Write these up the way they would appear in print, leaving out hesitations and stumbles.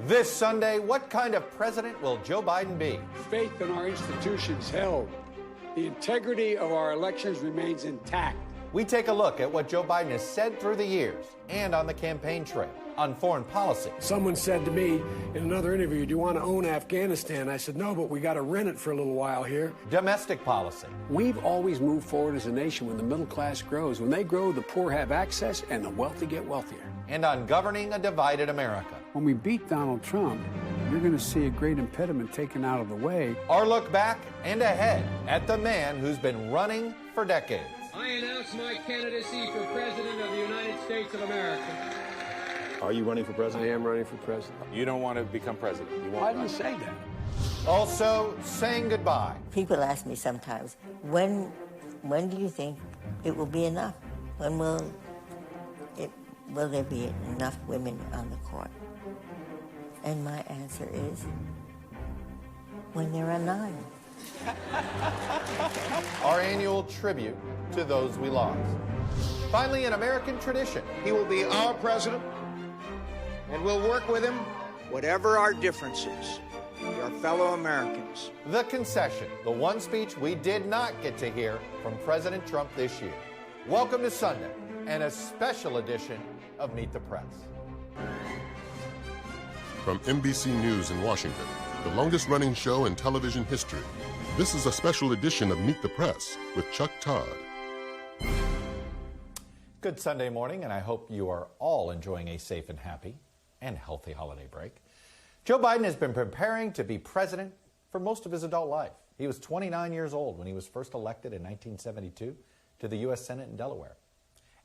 This Sunday, what kind of president will Joe Biden be? Faith in our institutions held. The integrity of our elections remains intact. We take a look at what Joe Biden has said through the years and on the campaign trail on foreign policy. Someone said to me in another interview, do you want to own Afghanistan? I said, no, but we got to rent it for a little while here. Domestic policy. We've always moved forward as a nation when the middle class grows. When they grow, the poor have access and the wealthy get wealthier. And on governing a divided America. When we beat Donald Trump, you're going to see a great impediment taken out of the way. Our look back and ahead at the man who's been running for decades. I announce my candidacy for President of the United States of America. Are you running for president? I am running for president. You don't want to become president. You won't. Why didn't you say that? Also, saying goodbye. People ask me sometimes, when do you think it will be enough? When will there be enough women on the court? And my answer is, when there are 9. Our annual tribute to those we lost. Finally, an American tradition. He will be our president, and we'll work with him, whatever our differences. We are fellow Americans. The concession, the one speech we did not get to hear from President Trump this year. Welcome to Sunday, and a special edition of Meet the Press. From NBC News in Washington, the longest-running show in television history, this is a special edition of Meet the Press with Chuck Todd. Good Sunday morning, and I hope you are all enjoying a safe and happy and healthy holiday break. Joe Biden has been preparing to be president for most of his adult life. He was 29 years old when he was first elected in 1972 to the U.S. Senate in Delaware.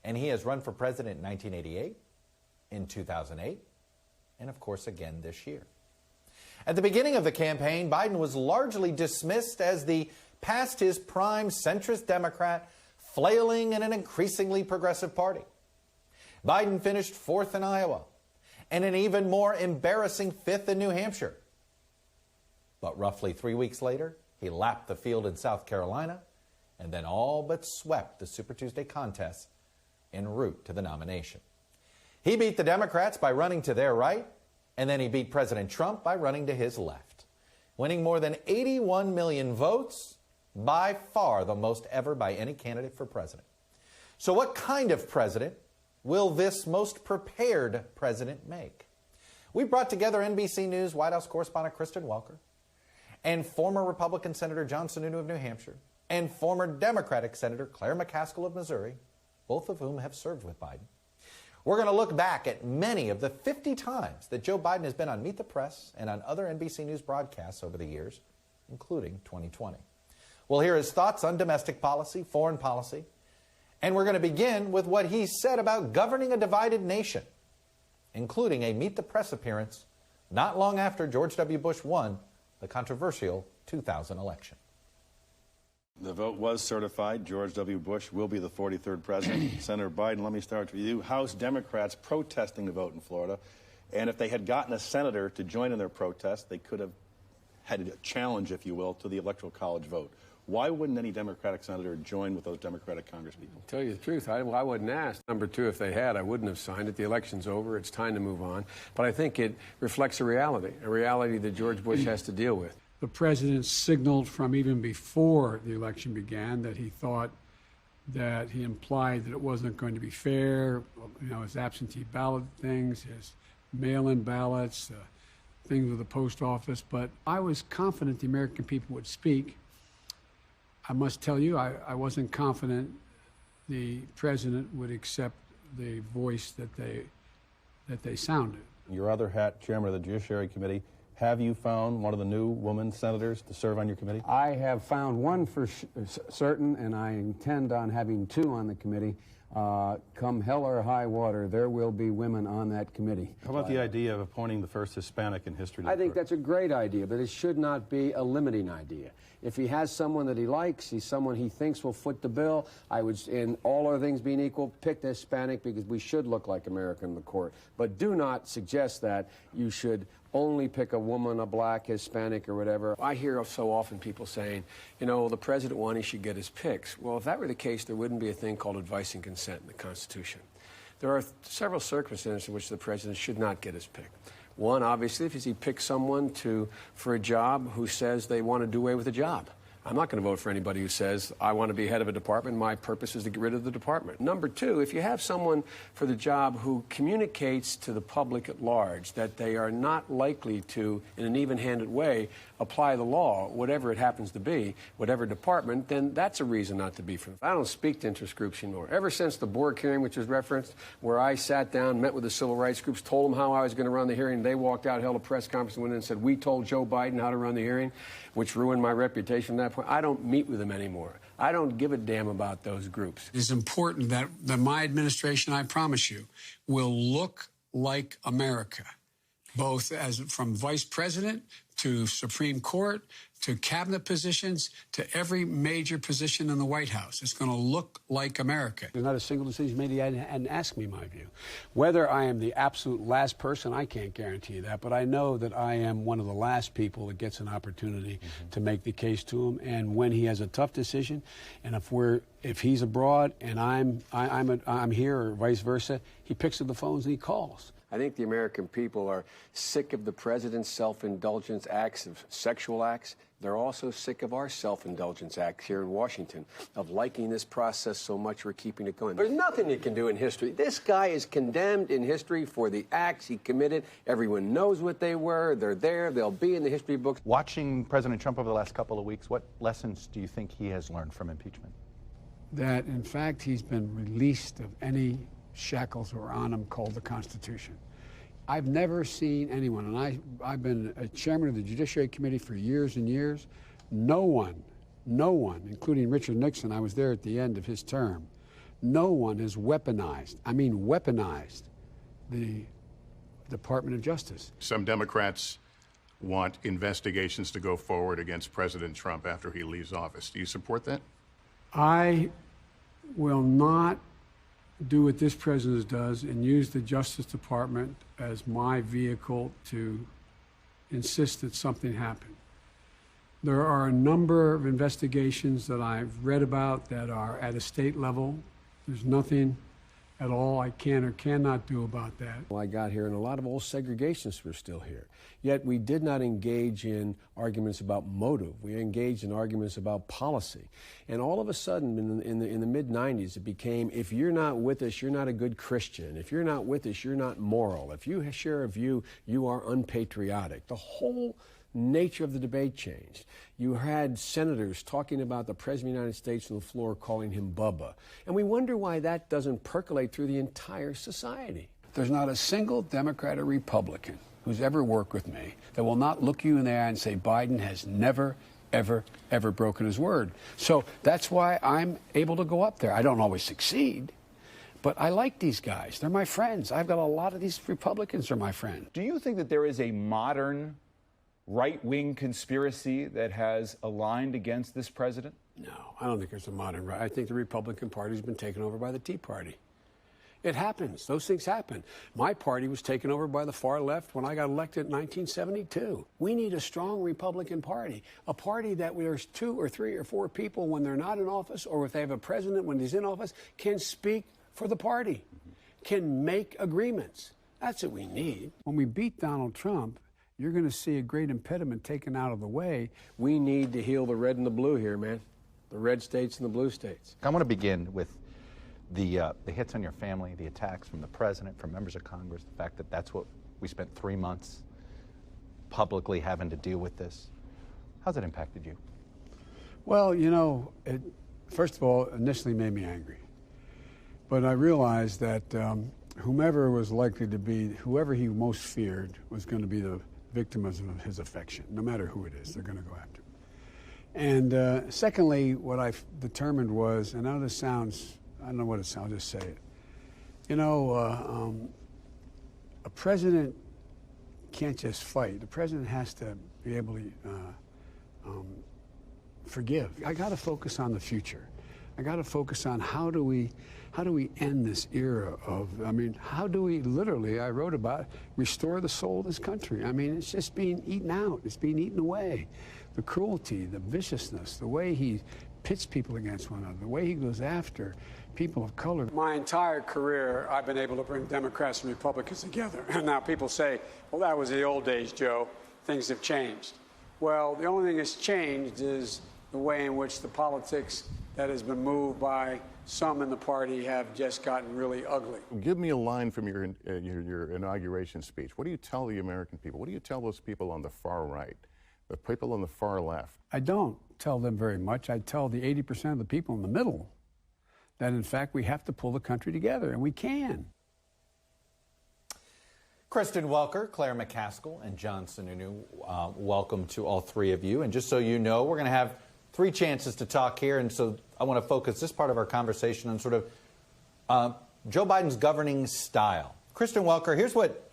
And he has run for president in 1988, in 2008, and of course again this year. At the beginning of the campaign, Biden was largely dismissed as the past his prime centrist Democrat flailing in an increasingly progressive party. Biden finished 4th in Iowa and an even more embarrassing 5th in New Hampshire. But roughly 3 weeks later, he lapped the field in South Carolina and then all but swept the Super Tuesday contest en route to the nomination. He beat the Democrats by running to their right, and then he beat President Trump by running to his left, winning more than 81 million votes, by far the most ever by any candidate for president. So what kind of president will this most prepared president make? We brought together NBC News White House correspondent Kristen Welker and former Republican Senator John Sununu of New Hampshire and former Democratic Senator Claire McCaskill of Missouri, both of whom have served with Biden. We're going to look back at many of the 50 times that Joe Biden has been on Meet the Press and on other NBC News broadcasts over the years, including 2020. We'll hear his thoughts on domestic policy, foreign policy, and we're going to begin with what he said about governing a divided nation, including a Meet the Press appearance not long after George W. Bush won the controversial 2000 election. The vote was certified. George W. Bush will be the 43rd president. Senator Biden, let me start with you. House Democrats protesting the vote in Florida. And if they had gotten a senator to join in their protest, they could have had a challenge, if you will, to the Electoral College vote. Why wouldn't any Democratic senator join with those Democratic congresspeople? Tell you the truth, I wouldn't ask. Number two, if they had, I wouldn't have signed it. The election's over. It's time to move on. But I think it reflects a reality that George Bush has to deal with. The president signaled from even before the election began that he thought that he implied that it wasn't going to be fair, his absentee ballot things, his mail-in ballots, things with the post office. But I was confident the American people would speak. I must tell you, I wasn't confident the president would accept the voice that they sounded. Your other hat, chairman of the Judiciary Committee, have you found one of the new woman senators to serve on your committee? I have found one for certain, and I intend on having 2 on the committee. Come hell or high water, there will be women on that committee. How about the idea of appointing the first Hispanic in history? I think that's a great idea, but it should not be a limiting idea. If he has someone that he likes, he's someone he thinks will foot the bill, I would, in all other things being equal, pick the Hispanic because we should look like America in the court. But do not suggest that you should only pick a woman, a black, Hispanic, or whatever. I hear so often people saying, the president won, he should get his picks. Well, if that were the case, there wouldn't be a thing called advice and consent in the Constitution. There are several circumstances in which the president should not get his pick. One, obviously, is he picks someone for a job who says they want to do away with the job. I'm not going to vote for anybody who says, I want to be head of a department, my purpose is to get rid of the department. Number two, if you have someone for the job who communicates to the public at large that they are not likely to, in an even-handed way, apply the law, whatever it happens to be, whatever department, then that's a reason not to be for them. I don't speak to interest groups anymore. Ever since the Bork hearing, which was referenced, where I sat down, met with the civil rights groups, told them how I was going to run the hearing, they walked out, held a press conference, and went in and said, we told Joe Biden how to run the hearing, which ruined my reputation from that point. I don't meet with them anymore. I don't give a damn about those groups. It's important that my administration, I promise you, will look like America, both as from vice president to Supreme Court to cabinet positions to every major position in the White House. It's going to look like America. There's not a single decision made yet and ask me my view. Whether I am the absolute last person, I can't guarantee that, but I know that I am one of the last people that gets an opportunity to make the case to him. And when he has a tough decision, and if he's abroad and I'm here or vice versa, he picks up the phones and he calls. I think the American people are sick of the president's self-indulgence acts, of sexual acts. They're also sick of our self-indulgence acts here in Washington, of liking this process so much we're keeping it going. There's nothing you can do in history. This guy is condemned in history for the acts he committed. Everyone knows what they were. They're there. They'll be in the history books. Watching President Trump over the last couple of weeks, what lessons do you think he has learned from impeachment? That, in fact, he's been released of any shackles were on him called the Constitution. I've never seen anyone, and I've been a chairman of the Judiciary Committee for years and years. No one, including Richard Nixon, I was there at the end of his term, no one has weaponized the Department of Justice. Some Democrats want investigations to go forward against President Trump after he leaves office. Do you support that? I will not do what this president does and use the Justice Department as my vehicle to insist that something happen. There are a number of investigations that I've read about that are at a state level. There's nothing at all I can or cannot do about that. Well, I got here, and a lot of old segregationists were still here. Yet we did not engage in arguments about motive. We engaged in arguments about policy. And all of a sudden, in the mid-'90s, it became, if you're not with us, you're not a good Christian. If you're not with us, you're not moral. If you share a view, you are unpatriotic. The whole nature of the debate changed. You had senators talking about the President of the United States on the floor calling him Bubba. And we wonder why that doesn't percolate through the entire society. There's not a single Democrat or Republican who's ever worked with me that will not look you in the eye and say Biden has never, ever, ever broken his word. So that's why I'm able to go up there. I don't always succeed, but I like these guys. They're my friends. I've got a lot of these Republicans are my friends. Do you think that there is a modern right-wing conspiracy that has aligned against this president? No, I don't think there's a modern right. I think the Republican Party's been taken over by the Tea Party. It happens. Those things happen. My party was taken over by the far left when I got elected in 1972. We need a strong Republican Party, a party that there's 2 or 3 or 4 people when they're not in office, or if they have a president when he's in office, can speak for the party, can make agreements. That's what we need. When we beat Donald Trump, you're going to see a great impediment taken out of the way. We need to heal the red and the blue here, man. The red states and the blue states. I want to begin with the hits on your family, the attacks from the president, from members of Congress, the fact that that's what we spent 3 months publicly having to deal with this. How's it impacted you? Well, you know, it, first of all, initially made me angry. But I realized that whomever was likely to be, whoever he most feared was going to be the victim of his affection. No matter who it is, they're going to go after him. And secondly, what I determined was, and I know this sounds, I don't know what it sounds, I'll just say it. You know, a president can't just fight. The president has to be able to forgive. I got to focus on the future. I got to focus on how do we end this era of, I mean, how do we literally, I wrote about, restore the soul of this country? I mean, it's just being eaten out. It's being eaten away. The cruelty, the viciousness, the way he pits people against one another, the way he goes after people of color. My entire career, I've been able to bring Democrats and Republicans together. And now people say, well, that was the old days, Joe. Things have changed. Well, the only thing that's changed is the way in which the politics that has been moved by some in the party have just gotten really ugly. Give me a line from your inauguration speech. What do you tell the American people? What do you tell those people on the far right, the people on the far left? I don't tell them very much. I tell the 80% of the people in the middle that, in fact, we have to pull the country together, and we can. Kristen Welker, Claire McCaskill, and John Sununu, welcome to all three of you. And just so you know, we're going to have 3 chances to talk here, and so I want to focus this part of our conversation on sort of Joe Biden's governing style. Kristen Welker, here's what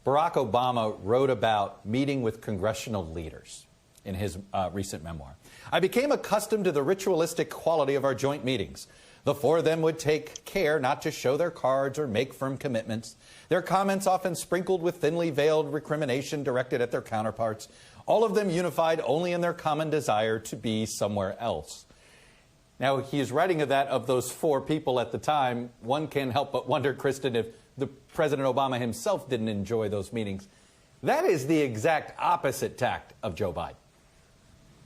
Barack Obama wrote about meeting with congressional leaders in his recent memoir. I became accustomed to the ritualistic quality of our joint meetings. The 4 of them would take care not to show their cards or make firm commitments. Their comments often sprinkled with thinly veiled recrimination directed at their counterparts, all of them unified only in their common desire to be somewhere else. Now, he's writing of those 4 people at the time. One can't help but wonder, Kristen, if President Obama himself didn't enjoy those meetings. That is the exact opposite tact of Joe Biden.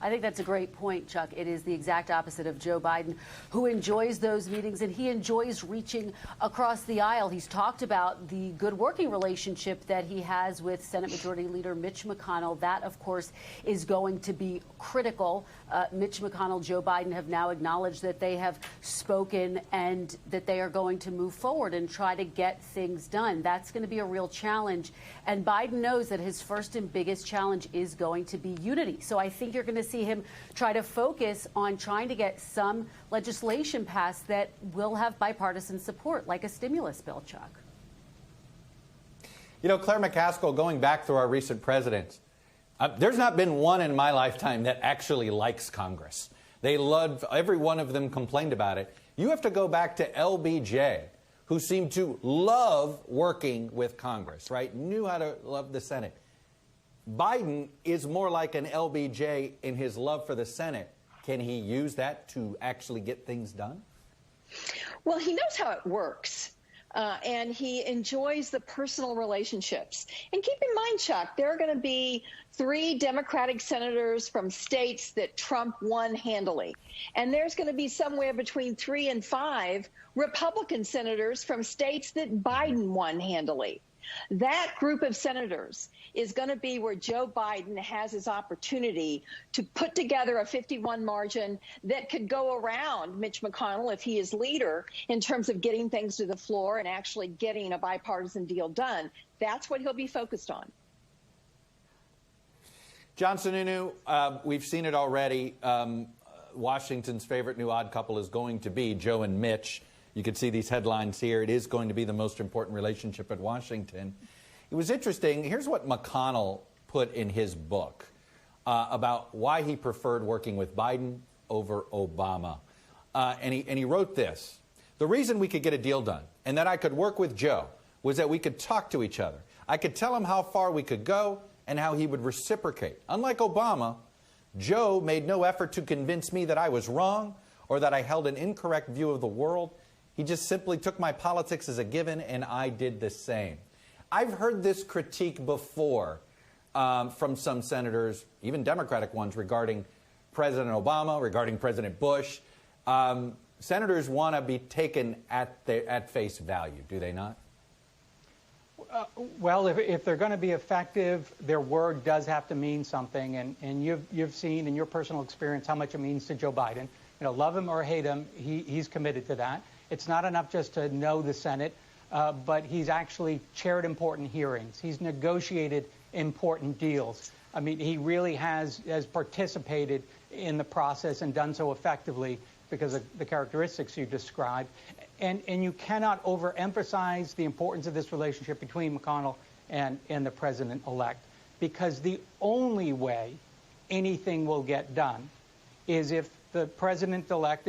I think that's a great point, Chuck. It is the exact opposite of Joe Biden, who enjoys those meetings, and he enjoys reaching across the aisle. He's talked about the good working relationship that he has with Senate Majority Leader Mitch McConnell. That, of course, is going to be critical. Mitch McConnell, Joe Biden have now acknowledged that they have spoken and that they are going to move forward and try to get things done. That's going to be a real challenge. And Biden knows that his first and biggest challenge is going to be unity. So I think you're going to see him try to focus on trying to get some legislation passed that will have bipartisan support, like a stimulus bill, Chuck. You know, Claire McCaskill, going back through our recent presidents, there's not been one in my lifetime that actually likes Congress. They love, every one of them complained about it. You have to go back to LBJ, who seemed to love working with Congress, right? Knew how to love the Senate. Biden is more like an LBJ in his love for the Senate. Can he use that to actually get things done? Well, he knows how it works. And he enjoys the personal relationships. And keep in mind, Chuck, there are going to be 3 Democratic senators from states that Trump won handily. And there's going to be somewhere between 3 and 5 Republican senators from states that Biden won handily. That group of senators is going to be where Joe Biden has his opportunity to put together a 51 margin that could go around Mitch McConnell if he is leader in terms of getting things to the floor and actually getting a bipartisan deal done. That's what he'll be focused on. John Sununu, we've seen it already. Washington's favorite new odd couple is going to be Joe and Mitch. You can see these headlines here. It is going to be the most important relationship at Washington. It was interesting. Here's what McConnell put in his book about why he preferred working with Biden over Obama. And he wrote this. The reason we could get a deal done and that I could work with Joe was that we could talk to each other. I could tell him how far we could go and how he would reciprocate. Unlike Obama, Joe made no effort to convince me that I was wrong or that I held an incorrect view of the world. He just simply took my politics as a given, and I did the same. I've heard this critique before from some senators, even Democratic ones, regarding President Obama, regarding President Bush. Senators want to be taken at face value, do they not? Well, if they're going to be effective, their word does have to mean something, and you've seen in your personal experience how much it means to Joe Biden. You know, love him or hate him, he's committed to that. It's not enough just to know the Senate, but he's actually chaired important hearings. He's negotiated important deals. I mean, he really has participated in the process and done so effectively because of the characteristics you described. And you cannot overemphasize the importance of this relationship between McConnell and the president-elect, because the only way anything will get done is if the president-elect,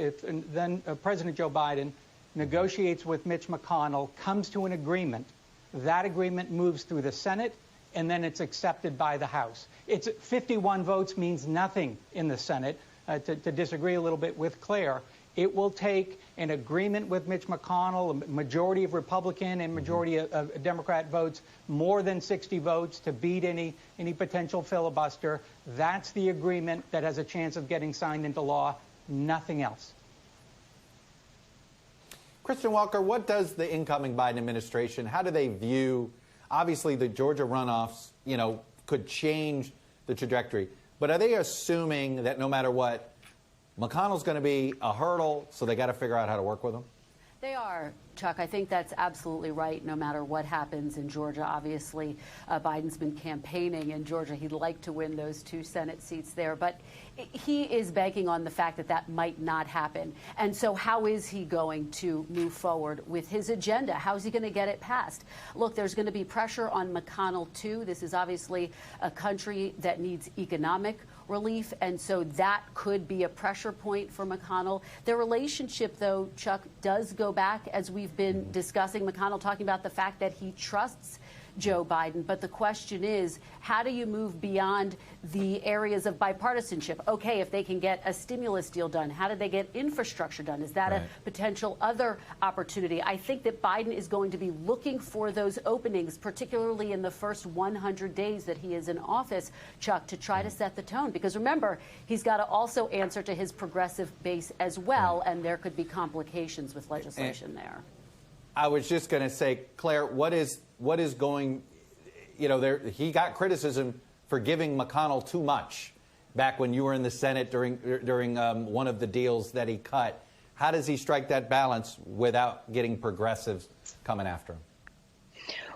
then President Joe Biden, negotiates with Mitch McConnell, comes to an agreement. That agreement moves through the Senate, and then it's accepted by the House. It's 51 votes means nothing in the Senate. to disagree a little bit with Claire. It will take an agreement with Mitch McConnell, a majority of Republican and majority of Democrat votes, more than 60 votes to beat any potential filibuster. That's the agreement that has a chance of getting signed into law, nothing else. Kristen Walker, what does the incoming Biden administration, how do they view, obviously the Georgia runoffs, could change the trajectory, but are they assuming that no matter what, McConnell's going to be a hurdle, so they got to figure out how to work with him? They are, Chuck. I think that's absolutely right, no matter what happens in Georgia. Obviously, Biden's been campaigning in Georgia. He'd like to win those 2 Senate seats there, but he is banking on the fact that that might not happen. And so how is he going to move forward with his agenda? How is he going to get it passed? Look, there's going to be pressure on McConnell, too. This is obviously a country that needs economic relief, and so that could be a pressure point for McConnell. Their relationship, though, Chuck, does go back, as we've been discussing. McConnell talking about the fact that he trusts Joe Biden, but the question is, how do you move beyond the areas of bipartisanship? Okay, if they can get a stimulus deal done, how do they get infrastructure done? Is that a potential other opportunity? I think that Biden is going to be looking for those openings, particularly in the first 100 days that he is in office, Chuck, to try to set the tone. Because remember, he's got to also answer to his progressive base as well, and there could be complications with legislation there. I was just going to say, Claire, what is going, he got criticism for giving McConnell too much back when you were in the Senate during one of the deals that he cut. How does he strike that balance without getting progressives coming after him?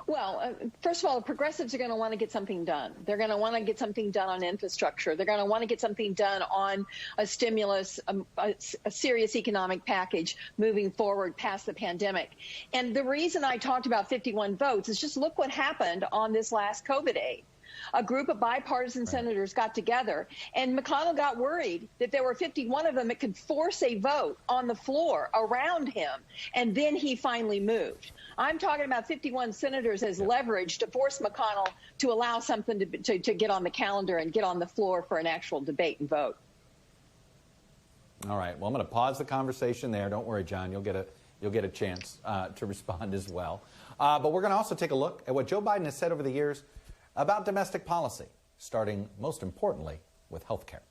Well, first of all, the progressives are going to want to get something done. They're going to want to get something done on infrastructure. They're going to want to get something done on a stimulus, a serious economic package moving forward past the pandemic. And the reason I talked about 51 votes is just look what happened on this last COVID aid. A group of bipartisan senators got together, and McConnell got worried that there were 51 of them that could force a vote on the floor around him, and then he finally moved. I'm talking about 51 senators as leverage to force McConnell to allow something to get on the calendar and get on the floor for an actual debate and vote. All right. Well, I'm going to pause the conversation there. Don't worry, John. You'll get a chance to respond as well. But we're going to also take a look at what Joe Biden has said over the years about domestic policy, starting, most importantly, with health care.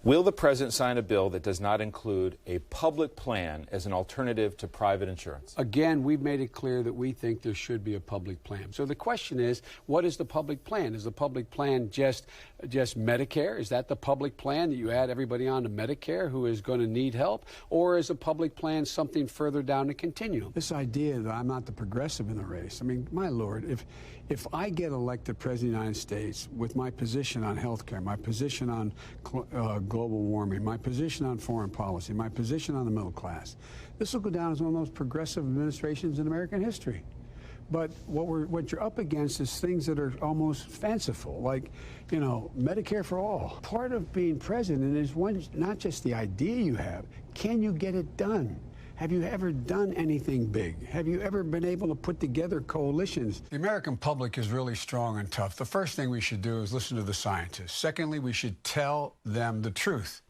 Will the president sign a bill that does not include a public plan as an alternative to private insurance? Again, we've made it clear that we think there should be a public plan. So the question is, what is the public plan? Is the public plan just Medicare? Is that the public plan, that you add everybody on to Medicare who is going to need help? Or is a public plan something further down the continuum? This idea that I'm not the progressive in the race, I mean, my Lord, if I get elected President of the United States with my position on health care, my position on global warming, my position on foreign policy, my position on the middle class, this will go down as one of the most progressive administrations in American history. But what you're up against is things that are almost fanciful, like, Medicare for all. Part of being president is not just the idea you have, can you get it done? Have you ever done anything big? Have you ever been able to put together coalitions? The American public is really strong and tough. The first thing we should do is listen to the scientists. Secondly, we should tell them the truth,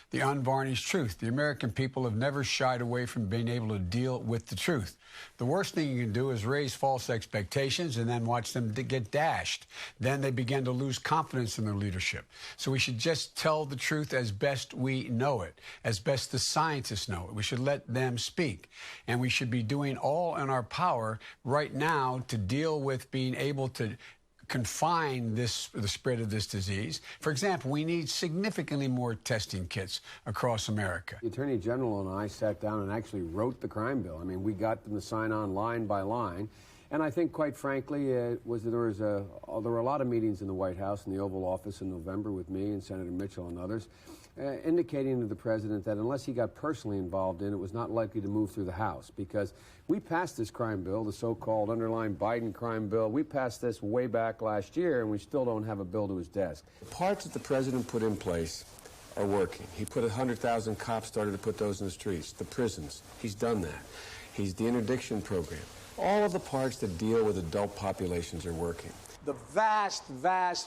the unvarnished truth. The American people have never shied away from being able to deal with the truth. The worst thing you can do is raise false expectations and then watch them get dashed. Then they begin to lose confidence in their leadership. So we should just tell the truth as best we know it, as best the scientists know it. We should let them speak. And we should be doing all in our power right now to deal with being able to confine the spread of this disease. For example, we need significantly more testing kits across America. The Attorney General and I sat down and actually wrote the crime bill. I mean, we got them to sign on line by line. And I think, quite frankly, there were a lot of meetings in the White House and the Oval Office in November with me and Senator Mitchell and others, indicating to the president that unless he got personally involved in it, was not likely to move through the House, because we passed this crime bill, the so-called underlying Biden crime bill. We passed this way back last year, and we still don't have a bill to his desk. The parts that the president put in place are working. He put 100,000 cops, started to put those in the streets. The prisons, he's done that. He's the interdiction program. All of the parts that deal with adult populations are working. The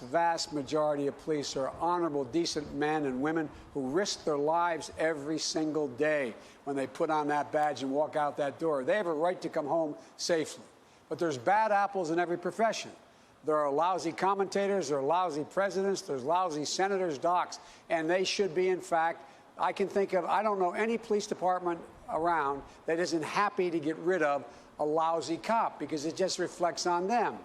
vast majority of police are honorable, decent men and women who risk their lives every single day when they put on that badge and walk out that door. They have a right to come home safely. But there's bad apples in every profession. There are lousy commentators, there are lousy presidents, there's lousy senators, docs, and they should be, in fact, I don't know any police department around that isn't happy to get rid of a lousy cop because it just reflects on them.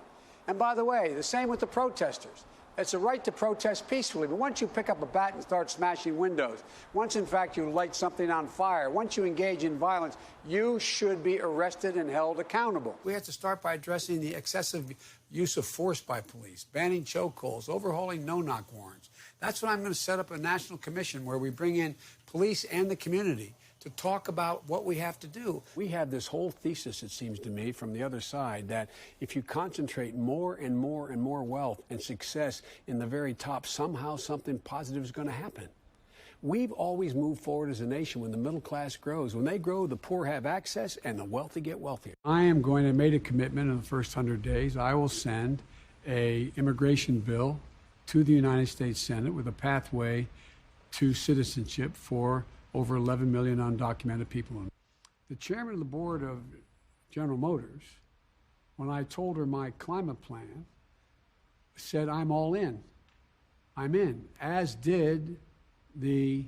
And by the way, the same with the protesters. It's a right to protest peacefully, but once you pick up a bat and start smashing windows, once, in fact, you light something on fire, once you engage in violence, you should be arrested and held accountable. We have to start by addressing the excessive use of force by police, banning chokeholds, overhauling no-knock warrants. That's what I'm going to set up a national commission where we bring in police and the community to talk about what we have to do. We have this whole thesis, it seems to me, from the other side, that if you concentrate more and more and more wealth and success in the very top, somehow something positive is going to happen. We've always moved forward as a nation when the middle class grows. When they grow, the poor have access and the wealthy get wealthier. I am going to make a commitment in the first 100 days. I will send an immigration bill to the United States Senate with a pathway to citizenship for over 11 million undocumented people. The chairman of the board of General Motors, when I told her my climate plan, said, I'm all in. I'm in, as did the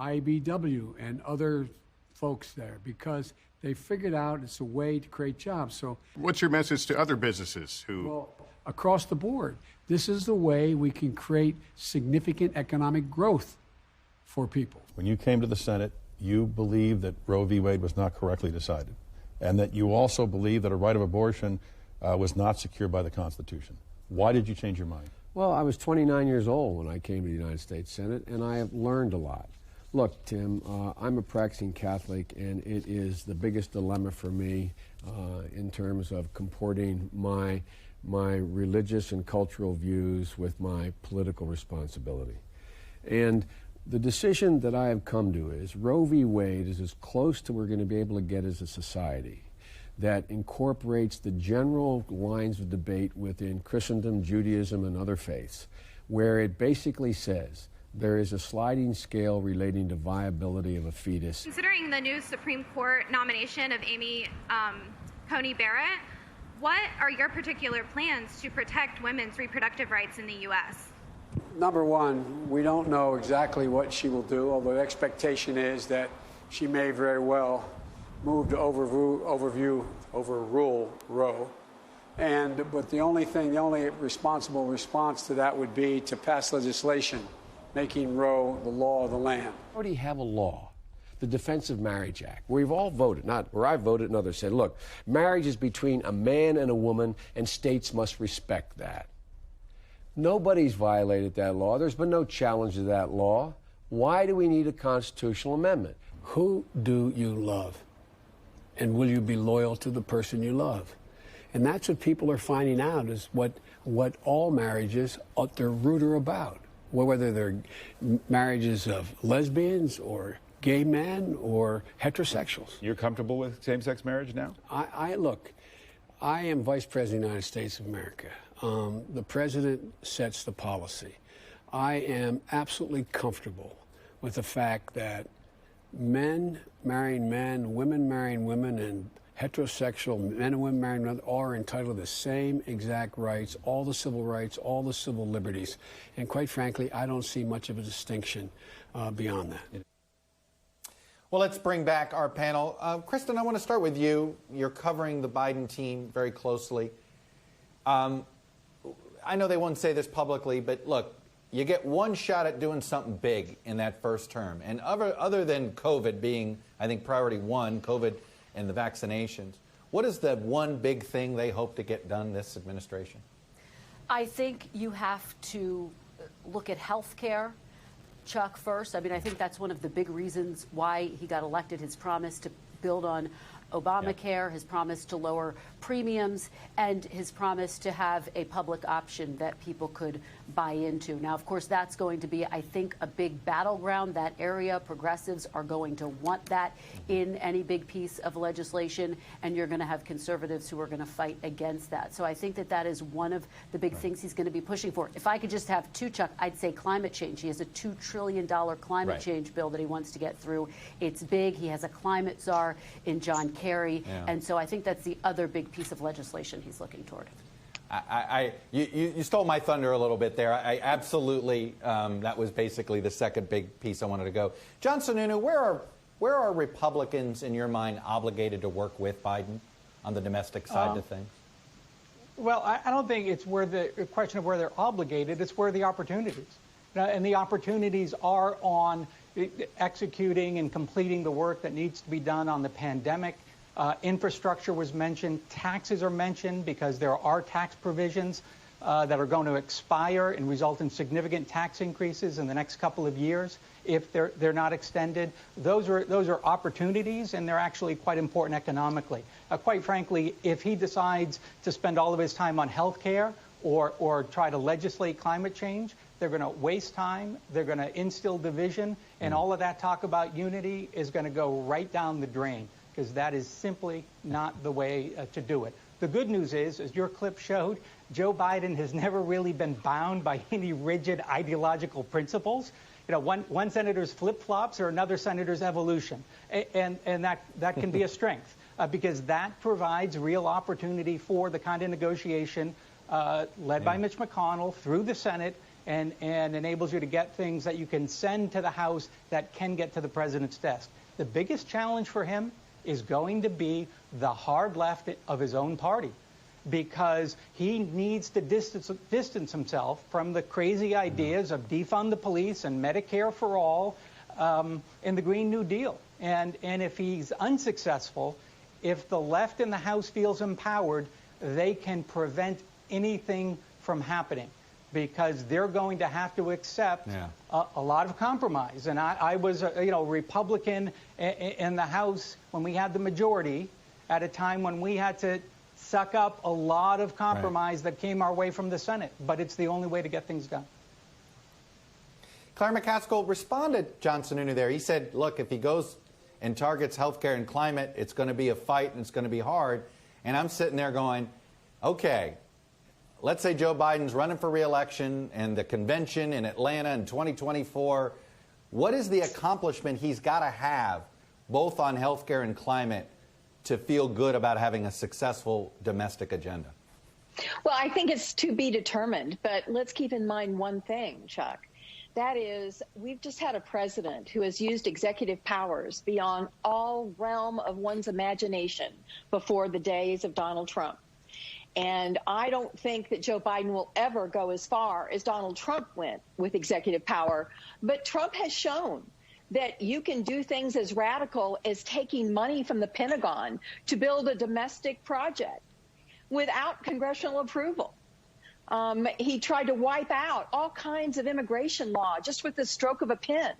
IBW and other folks there, because they figured out it's a way to create jobs. So, what's your message to other businesses who... Well, across the board, this is the way we can create significant economic growth for people. When you came to the Senate, you believed that Roe v. Wade was not correctly decided, and that you also believed that a right of abortion was not secured by the Constitution. Why did you change your mind? Well, I was 29 years old when I came to the United States Senate, and I have learned a lot. Look, Tim, I'm a practicing Catholic, and it is the biggest dilemma for me in terms of comporting my religious and cultural views with my political responsibility. And the decision that I have come to is Roe v. Wade is as close to we're going to be able to get as a society that incorporates the general lines of debate within Christendom, Judaism, and other faiths, where it basically says there is a sliding scale relating to viability of a fetus. Considering the new Supreme Court nomination of Amy Coney Barrett, what are your particular plans to protect women's reproductive rights in the U.S.? Number one, we don't know exactly what she will do, although the expectation is that she may very well move to overrule Roe. But the only responsible response to that would be to pass legislation making Roe the law of the land. We already have a law, the Defense of Marriage Act, where we've all voted, not where I voted and others said, look, marriage is between a man and a woman, and states must respect that. Nobody's violated that law. There's been no challenge to that law. Why do we need a constitutional amendment? Who do you love? And will you be loyal to the person you love? And that's what people are finding out, is what all marriages at their root are about. Whether they're marriages of lesbians or gay men or heterosexuals. You're comfortable with same-sex marriage now? Look, I am Vice President of the United States of America. The President sets the policy. I am absolutely comfortable with the fact that men marrying men, women marrying women, and heterosexual men and women marrying women are entitled to the same exact rights, all the civil rights, all the civil liberties. And quite frankly, I don't see much of a distinction beyond that. Well, let's bring back our panel. Kristen, I want to start with you. You're covering the Biden team very closely. I know they won't say this publicly, but look, you get one shot at doing something big in that first term. And other than COVID being, I think, priority one, COVID and the vaccinations, what is the one big thing they hope to get done this administration? I think you have to look at health care, Chuck, first. I mean, I think that's one of the big reasons why he got elected, his promise to build on Obamacare, his promise to lower premiums, and his promise to have a public option that people could buy into. Now, of course, that's going to be, I think, a big battleground. That area, progressives are going to want that in any big piece of legislation, and you're going to have conservatives who are going to fight against that. So I think that that is one of the big things he's going to be pushing for. If I could just have two, Chuck, I'd say climate change. He has a $2 trillion climate change bill that he wants to get through. It's big. He has a climate czar in John Kerry. And so I think that's the other big piece of legislation he's looking toward. You stole my thunder a little bit there. I absolutely, that was basically the second big piece I wanted to go. John Sununu, where are Republicans, in your mind, obligated to work with Biden on the domestic side of things? Well, I don't think it's where the question of where they're obligated. It's where the opportunities. And the opportunities are on executing and completing the work that needs to be done on the pandemic. Infrastructure was mentioned. Taxes are mentioned because there are tax provisions that are going to expire and result in significant tax increases in the next couple of years if they're not extended. Those are opportunities, and they're actually quite important economically. Quite frankly, if he decides to spend all of his time on health care or try to legislate climate change, they're going to waste time, they're going to instill division, and all of that talk about unity is going to go right down the drain, because that is simply not the way to do it. The good news is, as your clip showed, Joe Biden has never really been bound by any rigid ideological principles. You know, one senator's flip-flops or another senator's evolution, and that can be a strength because that provides real opportunity for the kind of negotiation led by Mitch McConnell through the Senate and enables you to get things that you can send to the House that can get to the president's desk. The biggest challenge for him is going to be the hard left of his own party, because he needs to distance himself from the crazy ideas of defund the police and Medicare for all and the Green New Deal. And if he's unsuccessful, if the left in the House feels empowered, they can prevent anything from happening, because they're going to have to accept a lot of compromise. And I was a Republican in the House when we had the majority at a time when we had to suck up a lot of compromise that came our way from the Senate. But it's the only way to get things done. Claire McCaskill responded, John Sununu there. He said, look, if he goes and targets healthcare and climate, it's going to be a fight and it's going to be hard. And I'm sitting there going, okay, let's say Joe Biden's running for re-election and the convention in Atlanta in 2024. What is the accomplishment he's got to have, both on healthcare and climate, to feel good about having a successful domestic agenda? Well, I think it's to be determined, but let's keep in mind one thing, Chuck. That is, we've just had a president who has used executive powers beyond all realm of one's imagination before the days of Donald Trump. And I don't think that Joe Biden will ever go as far as Donald Trump went with executive power. But Trump has shown that you can do things as radical as taking money from the Pentagon to build a domestic project without congressional approval. He tried to wipe out all kinds of immigration law just with the stroke of a pen.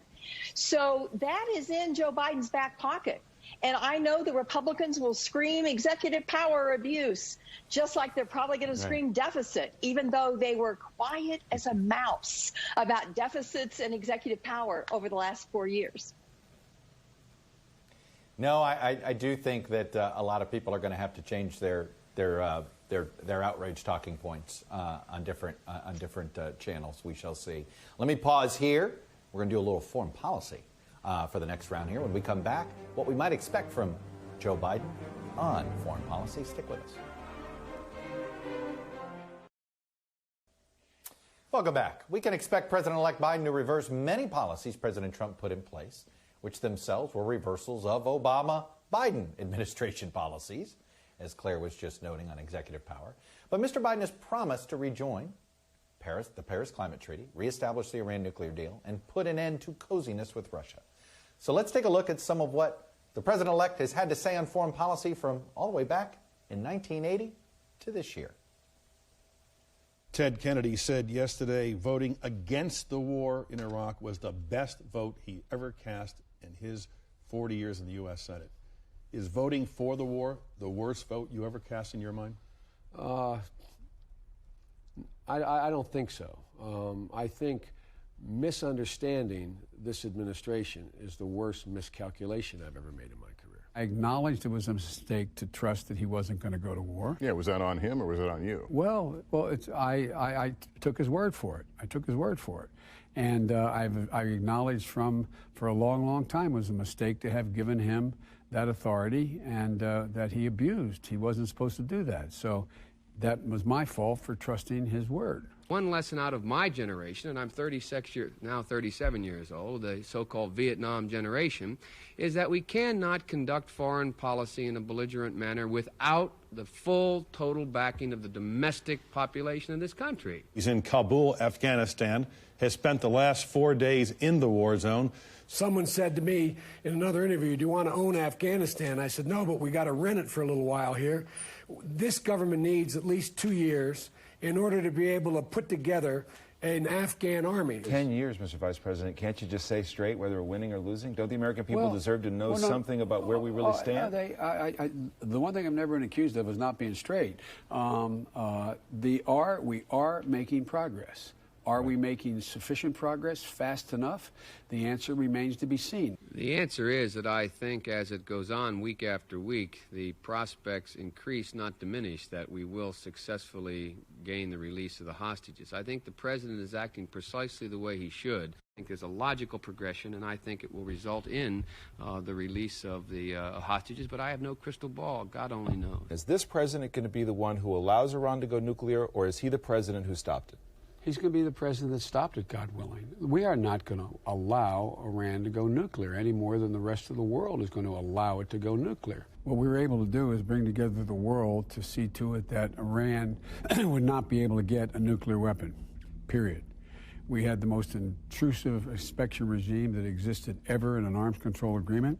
So that is in Joe Biden's back pocket. And I know the Republicans will scream executive power abuse, just like they're probably going to scream deficit, even though they were quiet as a mouse about deficits and executive power over the last 4 years. No, I do think that a lot of people are going to have to change their outrage talking points on different channels. We shall see. Let me pause here. We're going to do a little foreign policy for the next round here. When we come back, what we might expect from Joe Biden on foreign policy. Stick with us. Welcome back. We can expect President-elect Biden to reverse many policies President Trump put in place, which themselves were reversals of Obama-Biden administration policies, as Claire was just noting on executive power. But Mr. Biden has promised to rejoin the Paris Climate Treaty, reestablish the Iran nuclear deal, and put an end to coziness with Russia. So let's take a look at some of what the president-elect has had to say on foreign policy from all the way back in 1980 to this year. Ted Kennedy said yesterday voting against the war in Iraq was the best vote he ever cast in his 40 years in the U.S. Senate. Is voting for the war the worst vote you ever cast in your mind? I don't think so. I think misunderstanding this administration is the worst miscalculation I've ever made in my career. I acknowledged it was a mistake to trust that he wasn't going to go to war. Yeah, was that on him or was it on you? Well, I took his word for it. I took his word for it. And I acknowledged for a long, long time it was a mistake to have given him that authority and that he abused. He wasn't supposed to do that. So that was my fault for trusting his word. One lesson out of my generation, and I'm 37 years old, the so-called Vietnam generation, is that we cannot conduct foreign policy in a belligerent manner without the full, total backing of the domestic population of this country. He's in Kabul, Afghanistan, has spent the last 4 days in the war zone. Someone said to me in another interview, do you want to own Afghanistan? I said, no, but we got to rent it for a little while here. This government needs at least 2 years in order to be able to put together an Afghan army. 10 years, Mr. Vice President. Can't you just say straight whether we're winning or losing? Don't the American people deserve to know something about where we really stand? The one thing I've never been accused of is not being straight. We are making progress. Are we making sufficient progress fast enough? The answer remains to be seen. The answer is that I think as it goes on week after week, the prospects increase, not diminish, that we will successfully gain the release of the hostages. I think the president is acting precisely the way he should. I think there's a logical progression, and I think it will result in the release of the hostages, but I have no crystal ball. God only knows. Is this president going to be the one who allows Iran to go nuclear, or is he the president who stopped it? He's going to be the president that stopped it, God willing. We are not going to allow Iran to go nuclear any more than the rest of the world is going to allow it to go nuclear. What we were able to do is bring together the world to see to it that Iran would not be able to get a nuclear weapon, period. We had the most intrusive inspection regime that existed ever in an arms control agreement.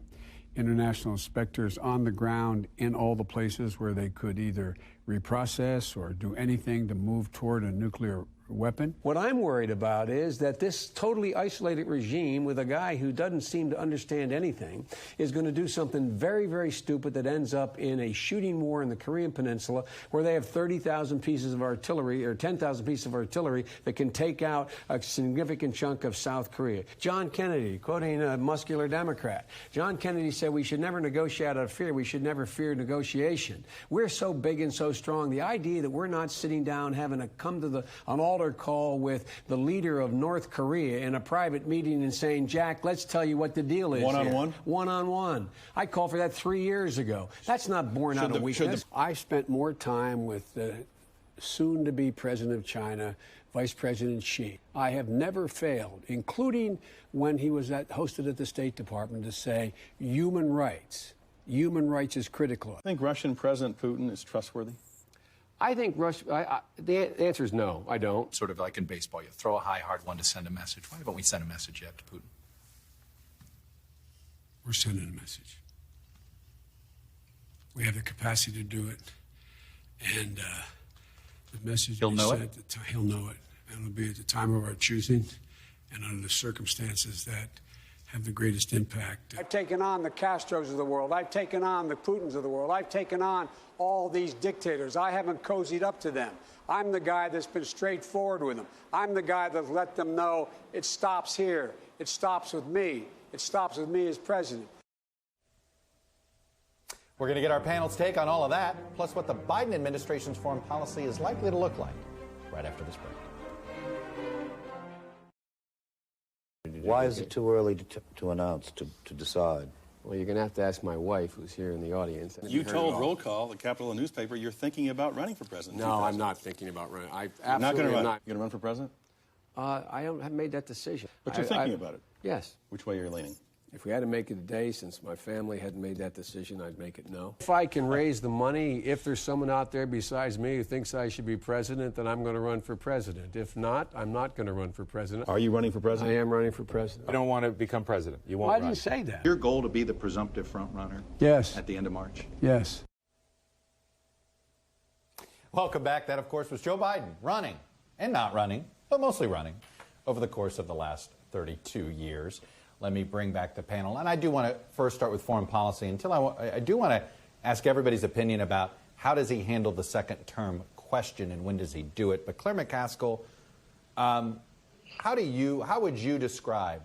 International inspectors on the ground in all the places where they could either reprocess or do anything to move toward a nuclear weapon. What I'm worried about is that this totally isolated regime with a guy who doesn't seem to understand anything is going to do something very, very stupid that ends up in a shooting war in the Korean Peninsula where they have 30,000 pieces of artillery or 10,000 pieces of artillery that can take out a significant chunk of South Korea. John Kennedy, quoting a muscular Democrat, John Kennedy said we should never negotiate out of fear. We should never fear negotiation. We're so big and so strong. The idea that we're not sitting down having to come to an altar call with the leader of North Korea in a private meeting and saying, Jack, let's tell you what the deal is. One-on-one? One-on-one. I called for that 3 years ago. That's not born out of weakness. I spent more time with the soon-to-be president of China, Vice President Xi. I have never failed, including when he was hosted at the State Department, to say human rights. Human rights is critical. I think Russian President Putin is trustworthy? I think the answer is no, I don't. Sort of like in baseball, you throw a high, hard one to send a message. Why haven't we sent a message yet to Putin? We're sending a message. We have the capacity to do it. And the message he'll know it? He'll know it. And it'll be at the time of our choosing and under the circumstances that have the greatest impact. I've taken on the Castros of the world. I've taken on the Putins of the world. I've taken on all these dictators. I haven't cozied up to them. I'm the guy that's been straightforward with them. I'm the guy that let them know it stops here. It stops with me. It stops with me as president. We're going to get our panel's take on all of that, plus what the Biden administration's foreign policy is likely to look like right after this break. Why is it too early to announce, to decide? Well, you're going to have to ask my wife, who's here in the audience. You told Roll Call, the capital of the newspaper, you're thinking about running for president. No, I'm not thinking about running. I absolutely not going to run. Not. You're going to run for president? I haven't made that decision. But you're thinking about it? Yes. Which way you're leaning? If we had to make it today, since my family hadn't made that decision, I'd make it no. If I can raise the money, if there's someone out there besides me who thinks I should be president, then I'm going to run for president. If not, I'm not going to run for president. Are you running for president? I am running for president. You don't want to become president. You won't Well, I run. didn't say that. Your goal to be the presumptive front runner? Yes. At the end of March? Yes. Welcome back. That, of course, was Joe Biden running and not running, but mostly running over the course of the last 32 years. let me bring back the panel. And I do want to first start with foreign policy. I do want to ask everybody's opinion about how does he handle the second term question and when does he do it. But Claire McCaskill, how would you describe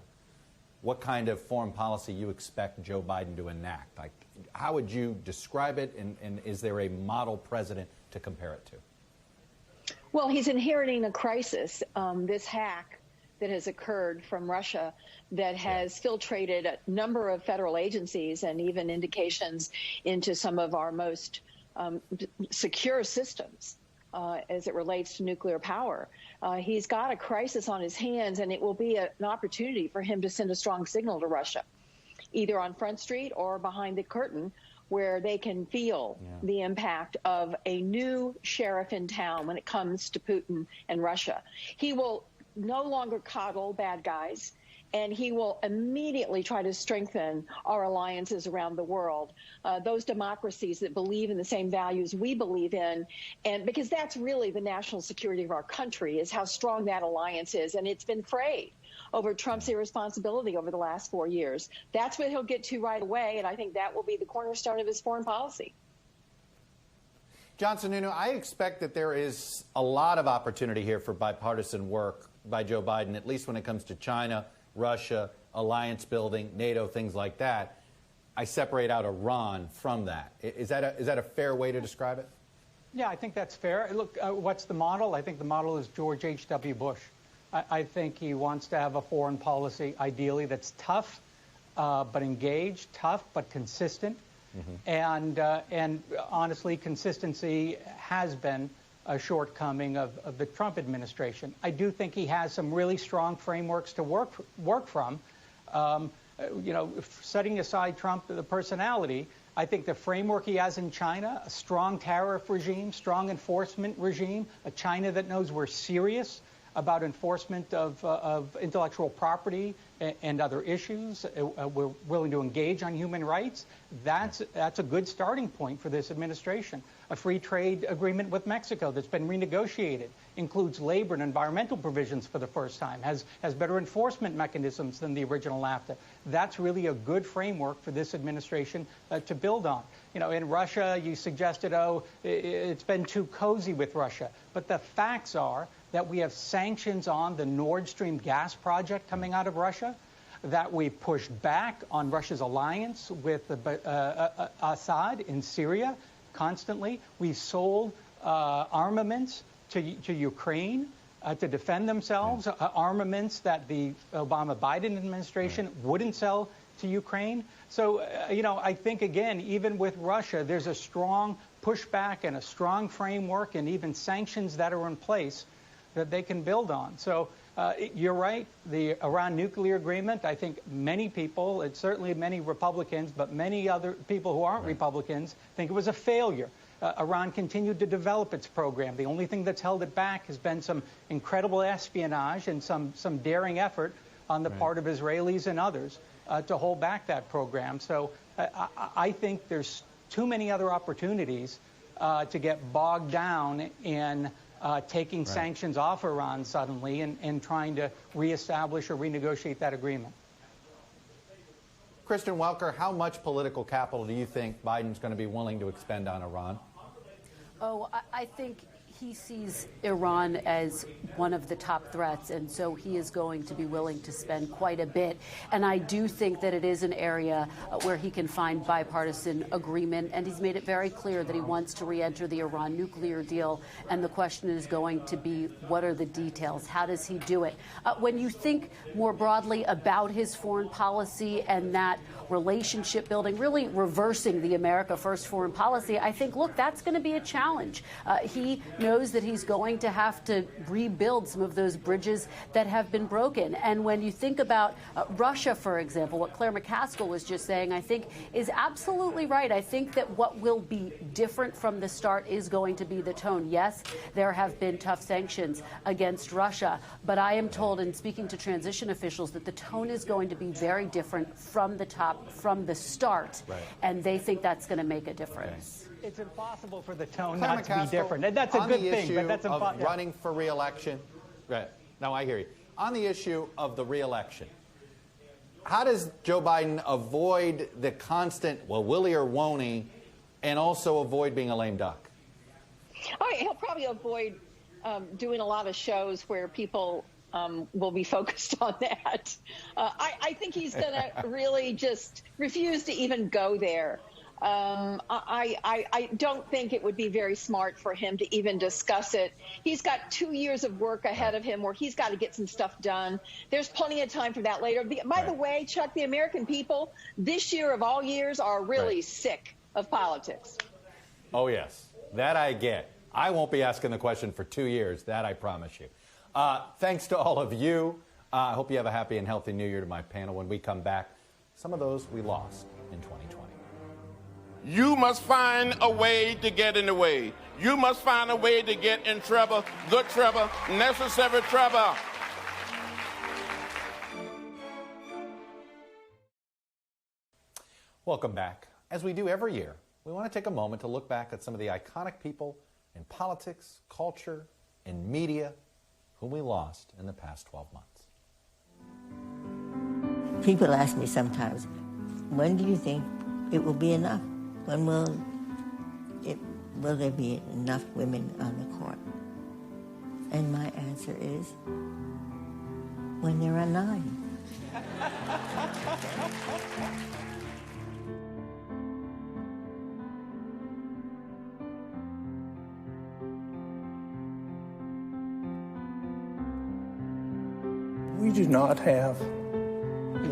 what kind of foreign policy you expect Joe Biden to enact? Like, how would you describe it, and is there a model president to compare it to? Well, he's inheriting a crisis, this hack that has occurred from Russia that has filtrated a number of federal agencies and even indications into some of our most secure systems as it relates to nuclear power. He's got a crisis on his hands, and it will be an opportunity for him to send a strong signal to Russia, either on Front Street or behind the curtain, where they can feel the impact of a new sheriff in town when it comes to Putin and Russia. He will no longer coddle bad guys, and he will immediately try to strengthen our alliances around the world, those democracies that believe in the same values we believe in, and because that's really the national security of our country, is how strong that alliance is, and it's been frayed over Trump's irresponsibility over the last 4 years. That's what he'll get to right away, and I think that will be the cornerstone of his foreign policy. John Sununu, I expect that there is a lot of opportunity here for bipartisan work by Joe Biden, at least when it comes to China, Russia, alliance building, NATO, things like that. I separate out Iran from that. Is that a fair way to describe it? Yeah, I think that's fair. Look, what's the model? I think the model is George H.W. Bush. I think he wants to have a foreign policy, ideally, that's tough but engaged, tough but consistent. And honestly, consistency has been a shortcoming of the Trump administration. I do think he has some really strong frameworks to work from. You know, setting aside Trump, the personality, I think the framework he has in China, a strong tariff regime, strong enforcement regime, a China that knows we're serious about enforcement of intellectual property and other issues. We're willing to engage on human rights. That's a good starting point for this administration. A free trade agreement with Mexico that's been renegotiated, includes labor and environmental provisions for the first time, has better enforcement mechanisms than the original NAFTA. That's really a good framework for this administration to build on. You know, in Russia, you suggested, it's been too cozy with Russia. But the facts are that we have sanctions on the Nord Stream gas project coming out of Russia, that we pushed back on Russia's alliance with Assad in Syria constantly. We've sold armaments to Ukraine to defend themselves, armaments that the Obama-Biden administration wouldn't sell to Ukraine. So, you know, I think, again, even with Russia, there's a strong pushback and a strong framework and even sanctions that are in place that they can build on. So you're right, the Iran nuclear agreement, I think many people, and certainly many Republicans, but many other people who aren't Republicans, think it was a failure. Iran continued to develop its program. The only thing that's held it back has been some incredible espionage and some daring effort on the part of Israelis and others to hold back that program. So I think there's too many other opportunities to get bogged down in taking sanctions off Iran suddenly and trying to reestablish or renegotiate that agreement. Kristen Welker, how much political capital do you think Biden's going to be willing to expend on Iran? Oh, I think he sees Iran as one of the top threats, and so he is going to be willing to spend quite a bit. And I do think that it is an area where he can find bipartisan agreement, and he's made it very clear that he wants to re-enter the Iran nuclear deal. And the question is going to be, what are the details? How does he do it? When you think more broadly about his foreign policy and that relationship building, really reversing the America First foreign policy, I think, look, that's going to be a challenge. He knows that he's going to have to rebuild some of those bridges that have been broken. And when you think about Russia, for example, what Claire McCaskill was just saying, I think is absolutely right. I think that what will be different from the start is going to be the tone. Yes, there have been tough sanctions against Russia, but I am told in speaking to transition officials that the tone is going to be very different from the top, from the start, and they think that's going to make a difference. It's impossible for the tone not to be different. And that's a good thing, but that's impossible. Running for re-election. Right. No, I hear you. On the issue of the re-election, how does Joe Biden avoid the constant, well, will he or won't he, and also avoid being a lame duck? Oh, he'll probably avoid doing a lot of shows where people will be focused on that. I think he's going to really just refuse to even go there. I don't think it would be very smart for him to even discuss it. He's got 2 years of work ahead of him where he's got to get some stuff done. There's plenty of time for that later. By the way, Chuck, the American people this year of all years are really sick of politics. Oh, yes. That I get. I won't be asking the question for 2 years. That I promise you. Thanks to all of you. I hope you have a happy and healthy New Year. To my panel. When we come back, some of those we lost in 2020. You must find a way to get in the way. You must find a way to get in trouble, good trouble, necessary trouble. Welcome back. As we do every year, we want to take a moment to look back at some of the iconic people in politics, culture, and media whom we lost in the past 12 months. People ask me sometimes, when do you think it will be enough? When will there be enough women on the court? And my answer is, when there are 9. We do not have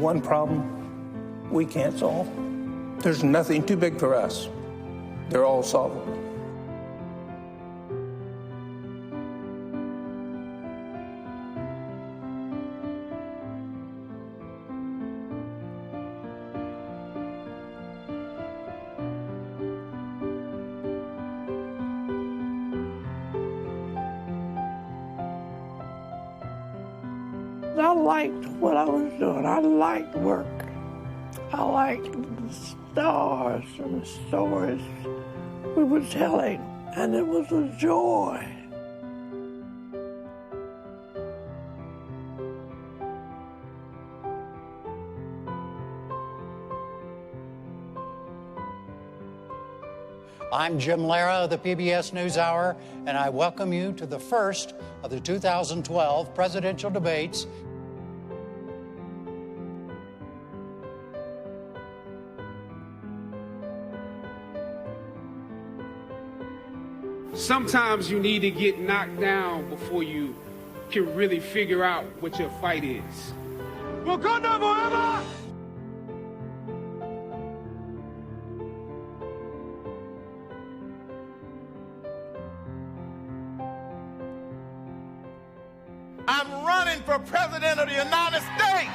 one problem we can't solve. There's nothing too big for us. They're all solvable. I liked what I was doing. I liked work. I liked the stars and the stories we were telling, and it was a joy. I'm Jim Lara of the PBS NewsHour, and I welcome you to the first of the 2012 presidential debates. Sometimes you need to get knocked down before you can really figure out what your fight is. Wakanda forever! I'm running for president of the United States,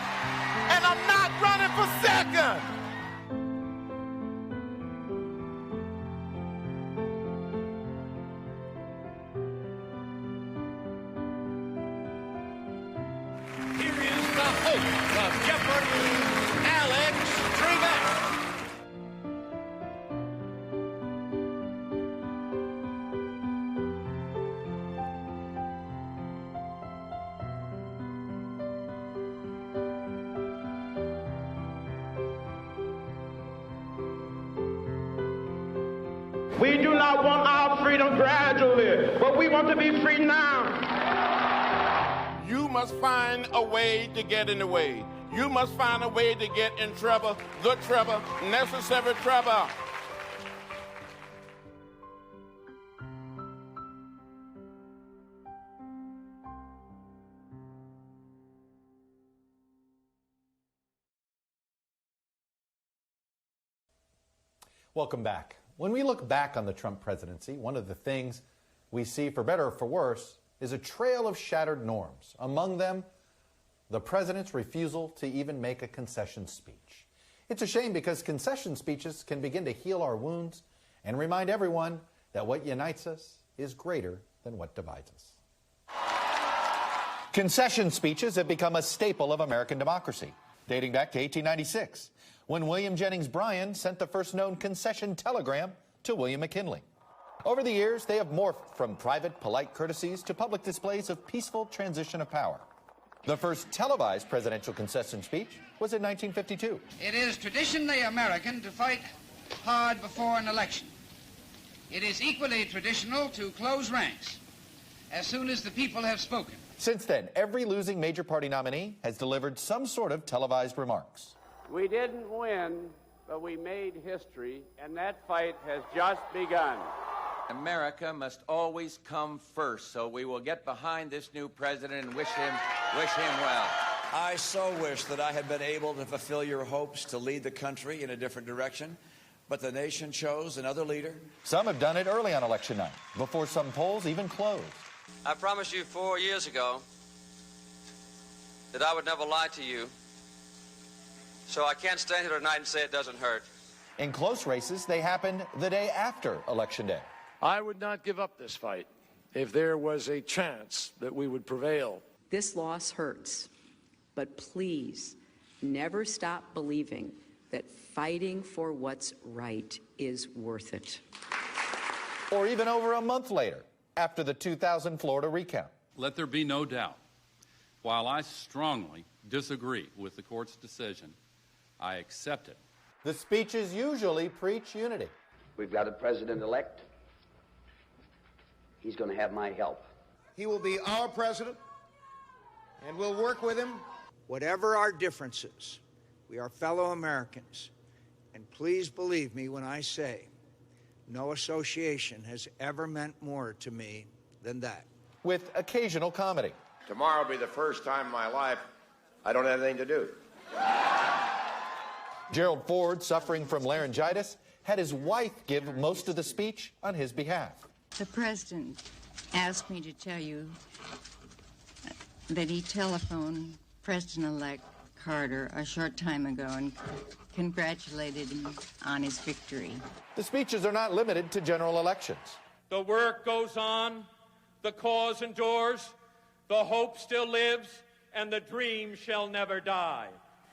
and I'm not running for second. We do not want our freedom gradually, but we want to be free now. You must find a way to get in the way. You must find a way to get in trouble, good trouble, necessary trouble. Welcome back. When we look back on the Trump presidency, one of the things we see, for better or for worse, is a trail of shattered norms. Among them, the president's refusal to even make a concession speech. It's a shame because concession speeches can begin to heal our wounds and remind everyone that what unites us is greater than what divides us. Concession speeches have become a staple of American democracy, dating back to 1896. When William Jennings Bryan sent the first known concession telegram to William McKinley. Over the years, they have morphed from private, polite courtesies to public displays of peaceful transition of power. The first televised presidential concession speech was in 1952. It is traditionally American to fight hard before an election. It is equally traditional to close ranks as soon as the people have spoken. Since then, every losing major party nominee has delivered some sort of televised remarks. We didn't win, but we made history, and that fight has just begun. America must always come first, so we will get behind this new president and wish him well. I so wish that I had been able to fulfill your hopes to lead the country in a different direction, but the nation chose another leader. Some have done it early on election night, before some polls even closed. I promised you 4 years ago that I would never lie to you, so I can't stand here tonight and say it doesn't hurt. In close races, they happened the day after Election Day. I would not give up this fight if there was a chance that we would prevail. This loss hurts, but please never stop believing that fighting for what's right is worth it. Or even over a month later, after the 2000 Florida recount. Let there be no doubt, while I strongly disagree with the court's decision, I accept it. The speeches usually preach unity. We've got a president-elect. He's going to have my help. He will be our president, and we'll work with him. Whatever our differences, we are fellow Americans. And please believe me when I say, no association has ever meant more to me than that. With occasional comedy. Tomorrow will be the first time in my life I don't have anything to do. Gerald Ford, suffering from laryngitis, had his wife give most of the speech on his behalf. The president asked me to tell you that he telephoned President-elect Carter a short time ago and congratulated him on his victory. The speeches are not limited to general elections. The work goes on, the cause endures, the hope still lives, and the dream shall never die.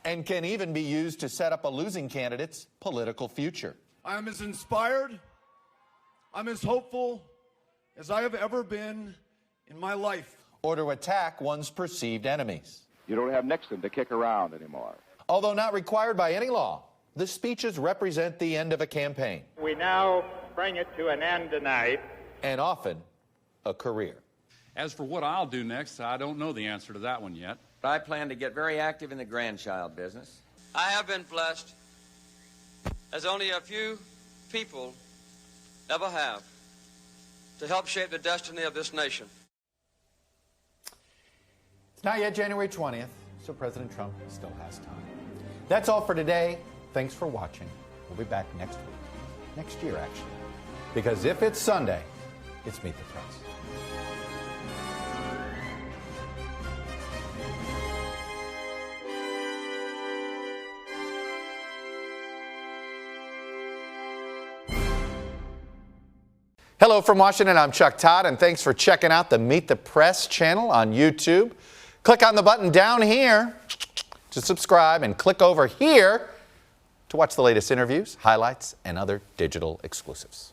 And can even be used to set up a losing candidate's political future. I am as inspired, I'm as hopeful as I have ever been in my life. Or to attack one's perceived enemies. You don't have Nixon to kick around anymore. Although not required by any law, the speeches represent the end of a campaign. We now bring it to an end tonight. And often, a career. As for what I'll do next, I don't know the answer to that one yet. But I plan to get very active in the grandchild business. I have been blessed, as only a few people ever have, to help shape the destiny of this nation. It's not yet January 20th, so President Trump still has time. That's all for today. Thanks for watching. We'll be back next week. Next year, actually. Because if it's Sunday, it's Meet the Press. Hello from Washington, I'm Chuck Todd, and thanks for checking out the Meet the Press channel on YouTube. Click on the button down here to subscribe and click over here to watch the latest interviews, highlights, and other digital exclusives.